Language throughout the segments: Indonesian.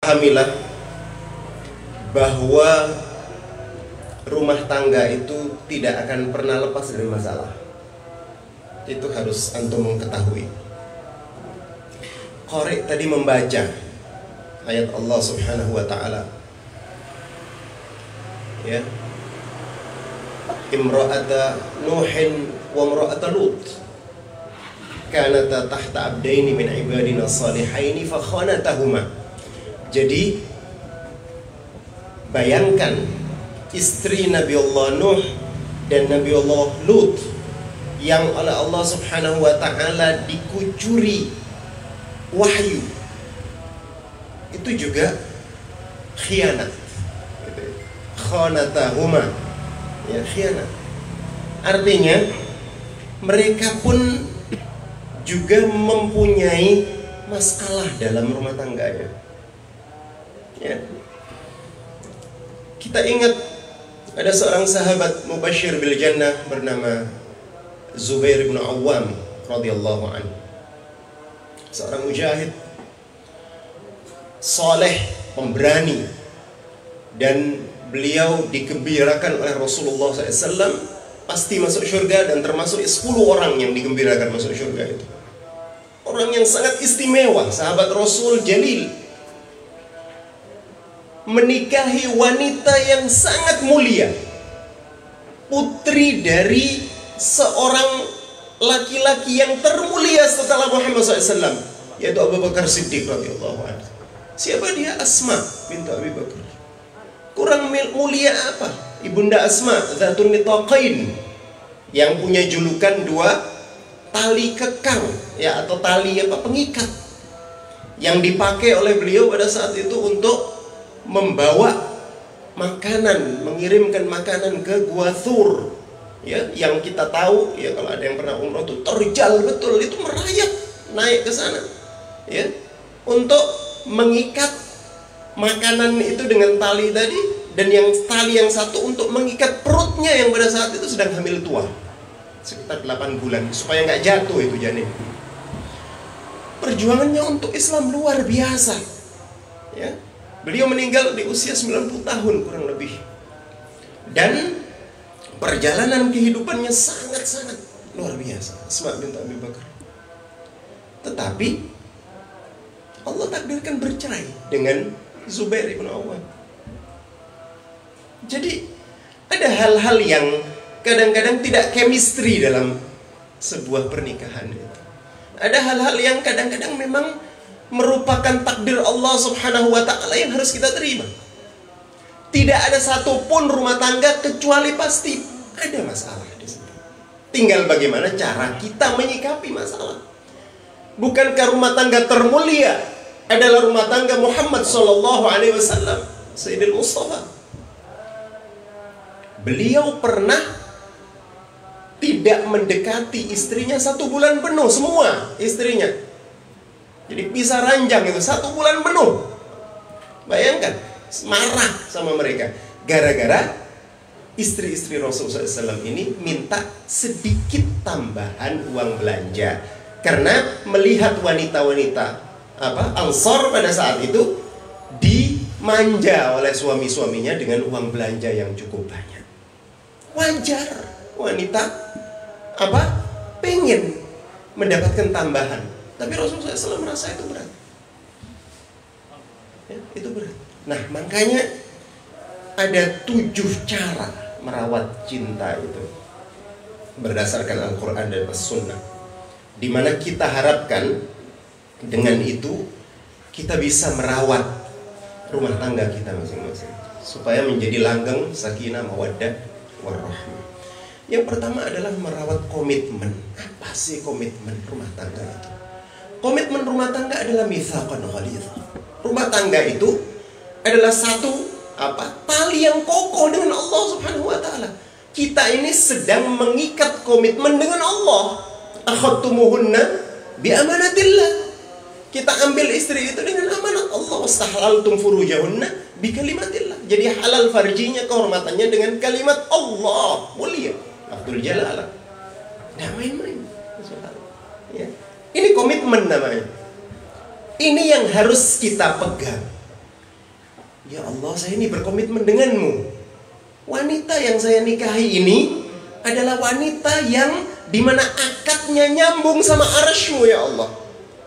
Pahamilah bahwa rumah tangga itu tidak akan pernah lepas dari masalah. Itu harus antum ketahui. Qari tadi membaca ayat Allah Subhanahu wa taala. Ya. Imra'ata Nuhin wa imra'ata Lut kanata tahta abdaini min ibadina salihaini fa khanatahuma. Jadi bayangkan istri Nabi Allah Nuh dan Nabi Allah Lut yang oleh Allah Subhanahu wa taala dikucuri wahyu. Itu juga khianat. Khanatahuma. Ya, khianat. Artinya mereka pun juga mempunyai masalah dalam rumah tangganya. Ya. Kita ingat ada seorang sahabat mubashir bil jannah bernama Zubair bin Awam radhiyallahu anhu. Seorang mujahid saleh, pemberani, dan beliau digembirakan oleh Rasulullah SAW pasti masuk surga, dan termasuk 10 orang yang digembirakan masuk surga itu. Orang yang sangat istimewa, sahabat Rasul jalil, menikahi wanita yang sangat mulia, putri dari seorang laki-laki yang termulia setelah Muhammad SAW, yaitu Abu Bakar Siddiq radhiyallahu anhu. Siapa dia? Asma bintu Abi Bakar. Kurang mulia apa? Ibunda Asma Dzatun Nitaqain, yang punya julukan 2 tali kekang, ya, atau tali pengikat, yang dipakai oleh beliau pada saat itu untuk membawa makanan, mengirimkan makanan ke Gua Thur, ya, yang kita tahu, ya, kalau ada yang pernah umroh itu terjal betul, itu merayap naik ke sana, ya, untuk mengikat makanan itu dengan tali tadi, dan yang tali yang satu untuk mengikat perutnya yang pada saat itu sedang hamil tua, sekitar 8 bulan, supaya nggak jatuh itu janin. Perjuangannya untuk Islam luar biasa, ya. Beliau meninggal di usia 90 tahun kurang lebih. Dan perjalanan kehidupannya sangat-sangat luar biasa, Asma bintu Abi Bakar. Tetapi Allah takdirkan bercerai dengan Zubair bin Awam. Jadi ada hal-hal yang kadang-kadang tidak chemistry dalam sebuah pernikahan itu. Ada hal-hal yang kadang-kadang memang merupakan takdir Allah Subhanahu wa ta'ala yang harus kita terima. Tidak ada satupun rumah tangga kecuali pasti ada masalah di situ. Tinggal bagaimana cara kita menyikapi masalah. Bukankah rumah tangga termulia adalah rumah tangga Muhammad sallallahu alaihi wasallam, Sayyidil Mustafa? Beliau pernah tidak mendekati istrinya 1 bulan penuh, semua istrinya. Jadi pisah ranjang itu 1 bulan penuh. Bayangkan, marah sama mereka gara-gara istri-istri Rasulullah SAW ini minta sedikit tambahan uang belanja, karena melihat wanita-wanita Ansor pada saat itu dimanja oleh suami-suaminya dengan uang belanja yang cukup banyak. Wajar wanita pengen mendapatkan tambahan. Tapi Rasulullah SAW merasa itu berat, ya, itu berat. Nah, makanya ada 7 cara merawat cinta itu berdasarkan Al-Quran dan As-Sunnah, di mana kita harapkan dengan itu kita bisa merawat rumah tangga kita masing-masing supaya menjadi langgeng, sakinah, mawaddah, warahmah. Yang pertama adalah merawat komitmen. Apa sih komitmen rumah tangga itu? Komitmen rumah tangga adalah mitsaqan ghalidh. Rumah tangga itu adalah satu tali yang kokoh dengan Allah Subhanahu wa taala. Kita ini sedang mengikat komitmen dengan Allah. Akhadtumuhunna bi amanatillah. Kita ambil istri itu dengan amanat Allah. Wastahlaltum furujahunna bi kalimatillah. Jadi halal farjinya, kehormatannya dengan kalimat Allah, mulia, Abdul Jalal. Tidak main-main. Ya. Ini komitmen namanya. Ini yang harus kita pegang. Ya Allah, saya ini berkomitmen denganmu. Wanita yang saya nikahi ini adalah wanita yang dimana akadnya nyambung sama arasy-Mu ya Allah.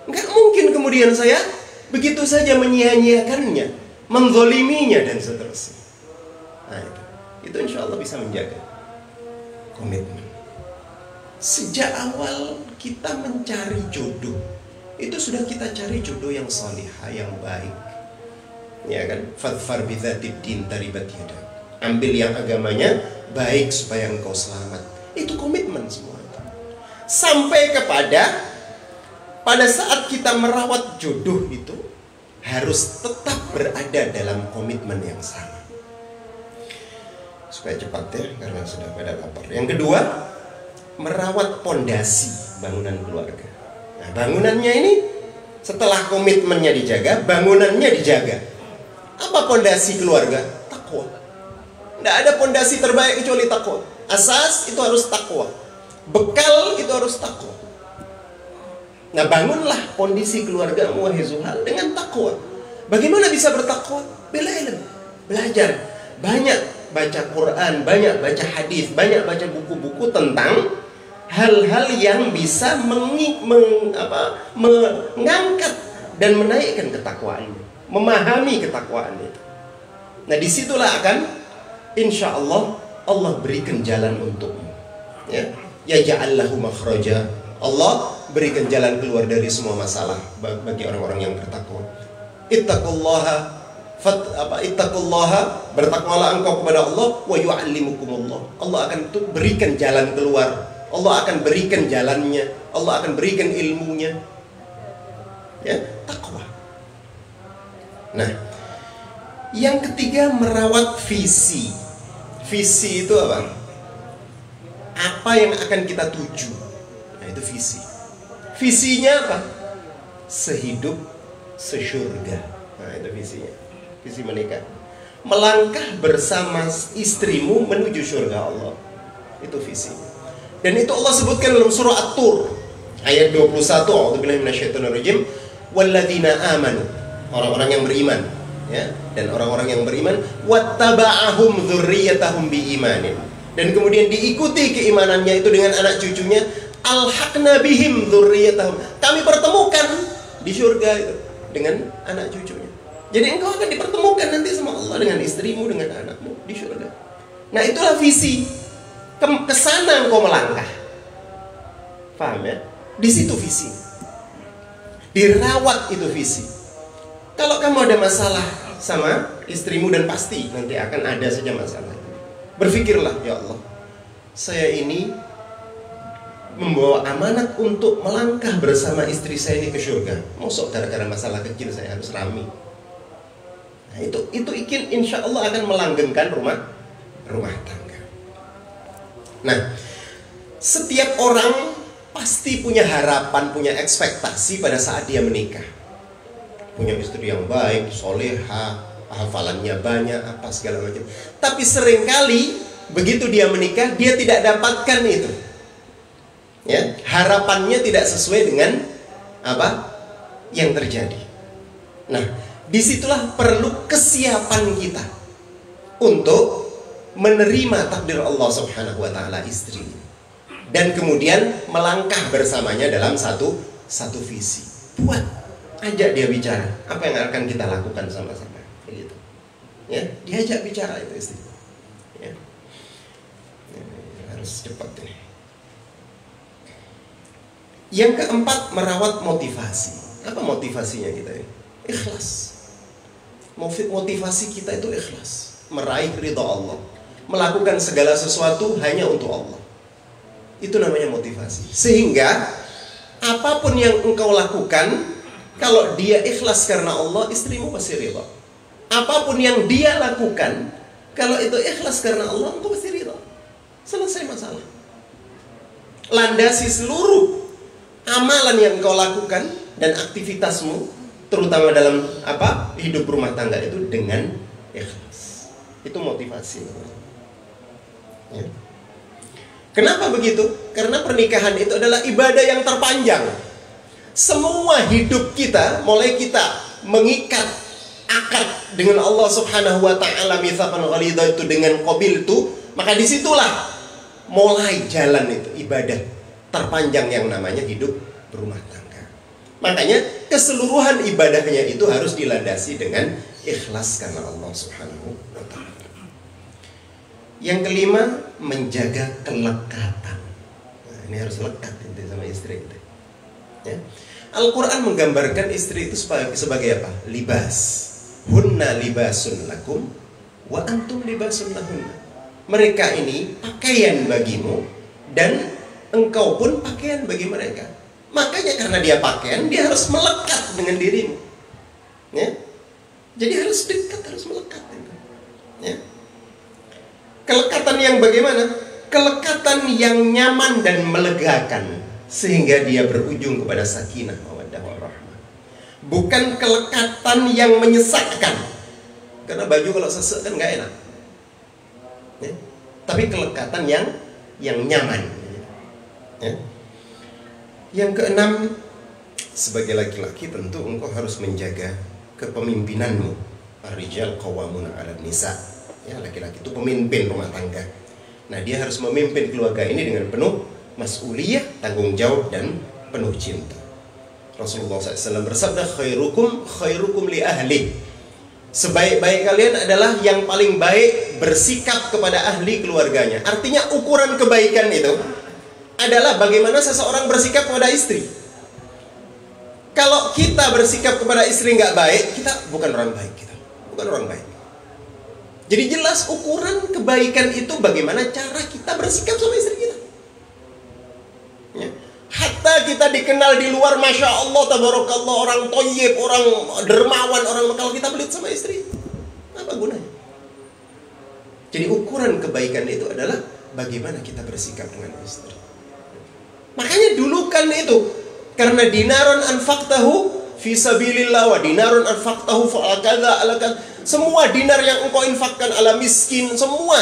Nggak mungkin kemudian saya begitu saja menyia-nyiakannya, menzoliminya dan seterusnya. Nah itu insya Allah bisa menjaga komitmen. Sejak awal kita mencari jodoh, itu sudah kita cari jodoh yang salihah, yang baik. Ya kan? Fadfar bidzatid din taribat yadak. Ambil yang agamanya baik supaya engkau selamat. Itu komitmen semua. Sampai kepada pada saat kita merawat jodoh itu harus tetap berada dalam komitmen yang sama. Supaya cepat ya, karena sudah pada lapar. Yang kedua, merawat pondasi bangunan keluarga. Nah, bangunannya ini setelah komitmennya dijaga, bangunannya dijaga. Apa pondasi keluarga? Takwa. Tidak ada pondasi terbaik kecuali takwa. Asas itu harus takwa. Bekal itu harus takwa. Nah, bangunlah kondisi keluargamu wahai Zuhal dengan takwa. Bagaimana bisa bertakwa? Bila ilmu, belajar, banyak baca Quran, banyak baca hadis, banyak baca buku-buku tentang hal-hal yang bisa mengangkat dan menaikkan ketakwaannya, memahami ketakwaannya. Nah, disitulah akan insya Allah Allah berikan jalan untukmu. Ya, yaj'allahu makhraja. Allah berikan jalan keluar dari semua masalah bagi orang-orang yang bertakwa. Ittaqullaha, bertakwalah engkau kepada Allah, wa yu'allimukumullah. Allah akan berikan jalan keluar. Allah akan berikan jalannya. Allah akan berikan ilmunya. Ya, takwa. Nah, yang ketiga merawat visi. Visi itu apa? Apa yang akan kita tuju? Nah, itu visi. Visinya apa? Sehidup sesyurga. Nah, itu visinya. Visi menikah. Melangkah bersama istrimu menuju surga Allah. Itu visi. Dan itu Allah sebutkan dalam surah At-Tur ayat 21. A'udzubillahi minasyaitonirrajim. Walladzina amanu, orang-orang yang beriman, ya, dan orang-orang yang beriman wattaba'ahum dzurriyyatahum biimanin, dan kemudian diikuti keimanannya itu dengan anak cucunya, alhaqna bihim dzurriyyatahum, kami pertemukan di surga itu dengan anak cucunya. Jadi engkau akan dipertemukan nanti sama Allah dengan istrimu, dengan anakmu di surga. Nah, itulah visi. Kesana engkau melangkah. Paham ya? Di situ visi. Dirawat itu visi. Kalau kamu ada masalah sama istrimu, dan pasti nanti akan ada saja masalah, berpikirlah, ya Allah, saya ini membawa amanat untuk melangkah bersama istri saya ini ke surga. Mosok gara-gara masalah kecil saya harus rami. Nah, itu insya Allah akan melanggengkan rumah tangga. Nah, setiap orang pasti punya harapan, punya ekspektasi pada saat dia menikah. Punya istri yang baik, soleha, hafalannya banyak, apa segala macam. Tapi seringkali begitu dia menikah, dia tidak dapatkan itu. Ya, harapannya tidak sesuai dengan apa yang terjadi. Nah, disitulah perlu kesiapan kita untuk menerima takdir Allah Subhanahu wa taala istri, dan kemudian melangkah bersamanya dalam satu visi. Buat, ajak dia bicara, apa yang akan kita lakukan sama-sama, begitu. Ya, diajak bicara itu istri. Ya. Harus cepat ya. Yang keempat, merawat motivasi. Apa motivasinya kita ini? Ikhlas. Motivasi kita itu ikhlas, meraih ridha Allah, melakukan segala sesuatu hanya untuk Allah. Itu namanya motivasi. Sehingga apapun yang engkau lakukan, kalau dia ikhlas karena Allah, istrimu pasti ridha. Apapun yang dia lakukan, kalau itu ikhlas karena Allah, engkau pasti ridha. Selesai masalah. Landasi seluruh amalan yang engkau lakukan dan aktivitasmu, terutama dalam hidup rumah tangga itu, dengan ikhlas. Itu motivasi. Ya. Kenapa begitu? Karena pernikahan itu adalah ibadah yang terpanjang. Semua hidup kita, mulai kita mengikat akad dengan Allah Subhanahu wa taala mitsaqan ghalidha itu dengan qabiltu, maka disitulah mulai jalan itu ibadah terpanjang yang namanya hidup berumah tangga. Makanya keseluruhan ibadahnya itu harus dilandasi dengan ikhlas karena Allah Subhanahu wa taala. Yang kelima, menjaga kelekatan. Nah, ini harus lekat itu sama istri itu. Ya. Al-Quran menggambarkan istri itu sebagai apa? Libas. Hunna libasun lakum wa antum libasun lahunna. Mereka ini pakaian bagimu dan engkau pun pakaian bagi mereka. Makanya karena dia pakaian, dia harus melekat dengan dirimu. Ya? Jadi harus dekat, harus melekat. Ya? Kelekatan yang bagaimana? Kelekatan yang nyaman dan melegakan, sehingga dia berujung kepada sakinah mawaddah warahmah. Bukan kelekatan yang menyesakkan. Karena baju kalau sesek kan nggak enak. Ya? Tapi kelekatan yang nyaman. Ya? Yang keenam, sebagai laki-laki tentu engkau harus menjaga kepemimpinanmu. Ar-rijal qawwamuna 'alan nisa. Ya, laki-laki itu pemimpin rumah tangga. Nah, dia harus memimpin keluarga ini dengan penuh mas'uliyah, tanggung jawab dan penuh cinta. Rasulullah SAW bersabda, khairukum li ahli. Sebaik-baik kalian adalah yang paling baik bersikap kepada ahli keluarganya. Artinya ukuran kebaikan itu adalah bagaimana seseorang bersikap kepada istri. Kalau kita bersikap kepada istri nggak baik, kita bukan orang baik, kita bukan orang baik. Jadi jelas ukuran kebaikan itu bagaimana cara kita bersikap sama istri kita. Ya. Hatta kita dikenal di luar, Masya Allah, Tabarakallah, orang toyib, orang dermawan, orang, kalau kita pelit sama istri, apa gunanya? Jadi ukuran kebaikan itu adalah bagaimana kita bersikap dengan istri. Makanya dulu kan itu, karena dinaron anfaqtahu fi sabilillah wa dinarun anfaqtahu fa kadza alakan. Semua dinar yang engkau infakkan ala miskin, semua.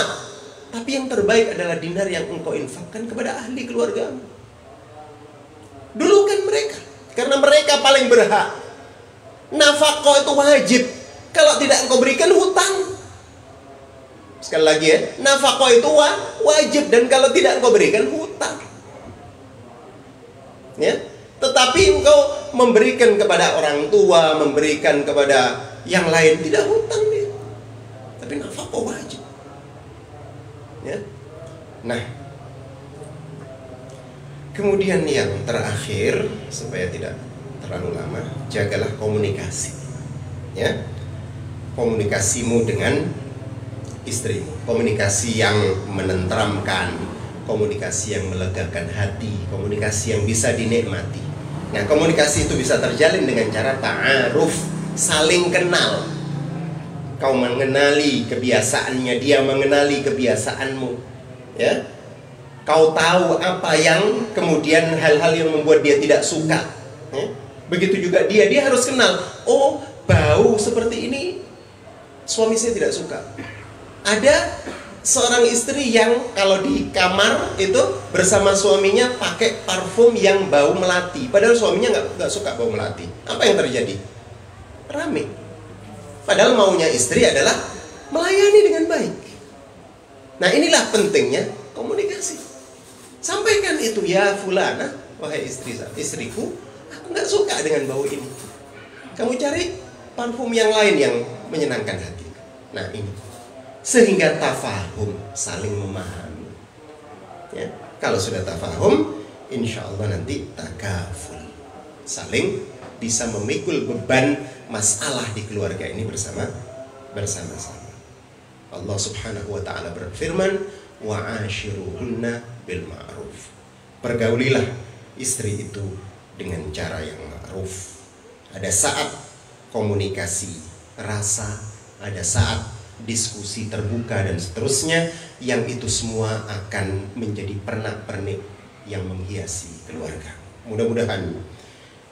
Tapi yang terbaik adalah dinar yang engkau infakkan kepada ahli keluargamu. Dulu kan mereka, karena mereka paling berhak. Nafkah itu wajib. Kalau tidak engkau berikan, hutang. Sekali lagi ya, nafkah itu wajib, dan kalau tidak engkau berikan, hutang. Ya, tetapi engkau memberikan kepada orang tua, memberikan kepada yang lain, tidak hutang dia, tapi nafkah wajib. Ya. Nah, kemudian yang terakhir, supaya tidak terlalu lama, jagalah komunikasi. Ya, komunikasimu dengan istrimu, komunikasi yang menenteramkan, komunikasi yang melegakan hati, komunikasi yang bisa dinikmati. Nah, komunikasi itu bisa terjalin dengan cara ta'aruf, saling kenal. Kau mengenali kebiasaannya, dia mengenali kebiasaanmu. Ya, kau tahu apa yang kemudian hal-hal yang membuat dia tidak suka. Ya? Begitu juga dia harus kenal. Oh, bau seperti ini suami saya tidak suka. Ada seorang istri yang kalau di kamar itu bersama suaminya pakai parfum yang bau melati, padahal suaminya nggak suka bau melati. Apa yang terjadi? Rame. Padahal maunya istri adalah melayani dengan baik. Nah, inilah pentingnya komunikasi. Sampaikan itu, ya fulana, wahai istriku, aku nggak suka dengan bau ini. Kamu cari parfum yang lain yang menyenangkan hati. Nah, ini sehingga tafahum, saling memahami. Ya, kalau sudah tafahum, insya Allah nanti takaful, saling bisa memikul beban masalah di keluarga ini bersama-sama. Allah Subhanahu wa taala berfirman, wa ashiruhunna bil ma'ruf. Pergaulilah istri itu dengan cara yang ma'ruf. Ada saat komunikasi rasa, ada saat diskusi terbuka dan seterusnya, yang itu semua akan menjadi pernak-pernik yang menghiasi keluarga. Mudah-mudahan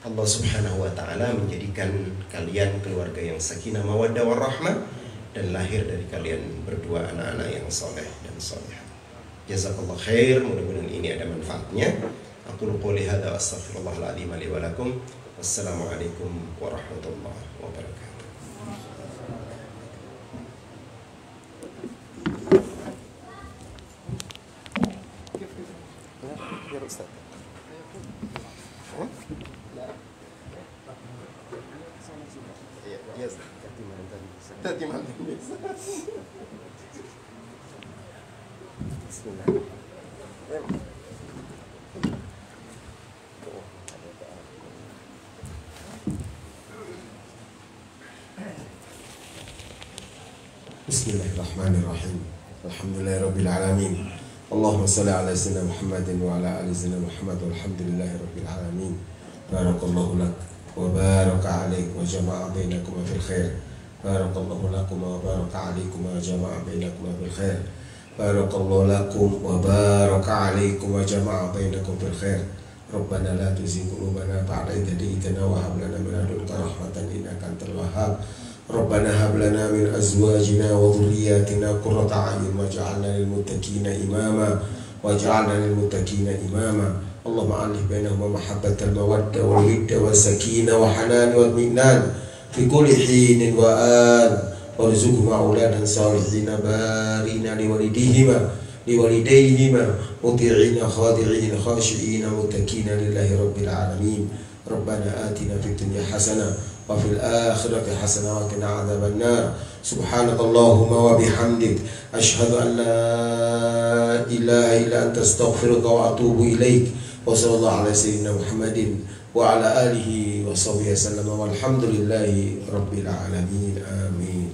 Allah Subhanahu wa taala menjadikan kalian keluarga yang sakinah mawaddah warahmah, dan lahir dari kalian berdua anak-anak yang soleh dan solehah. Jazakallah khair, mudah-mudahan ini ada manfaatnya. Aku qouli hadza wa astaghfirullahal azim li wa lakum. Wassalamualaikum warahmatullahi wabarakatuh. Tadi mantan biasa. Bismillah. Bismillahirrahmanirrahim. Alhamdulillahirabbil alamin. Allahumma shalli ala sayyidina Muhammadin wa ala ali sayyidina Muhammad walhamdulillahirabbil alamin. Barakallahu lak wa baraka alaik wa jama'a bainakum fil khair. Barakallahu lakum wa baraka alaikum wa jama'a bainakum fil khair. Barakallahu lakum wa baraka alaikum wa jama'a bainakum fil khair. Rabbana la tuzigh qulubana ba'da idh hadaytana wa hab lana min ladunka rahmatan innaka antal wahhab. Rabbana hab lana min azwajina wa dhurriyyatina qurrata a'yun waj'alna lil muttaqina imama waj'alna lil muttaqina imama. Allahumma alif bainahuma mahabbatal mawaddah wal widda was sakinah wa hanan wa minan fi kulli hinin wa an warzuqhum auladan salihin barina liwalidayhima muti'ina khadi'in khashi'in muttaqina lillahi rabbil alamin. Rabbana atina fid dunya hasanah wa fil akhirati hasanah wa qina adzaban nar. Subhanakallahumma wa bihamdik asyhadu an la ilaha illa anta astaghfiruka wa atubu ilaik. Wa sallallahu ala sayyidina Muhammadin wa ala alihi wa sahbihi wasallam walhamdulillahi rabbil alamin. Amin.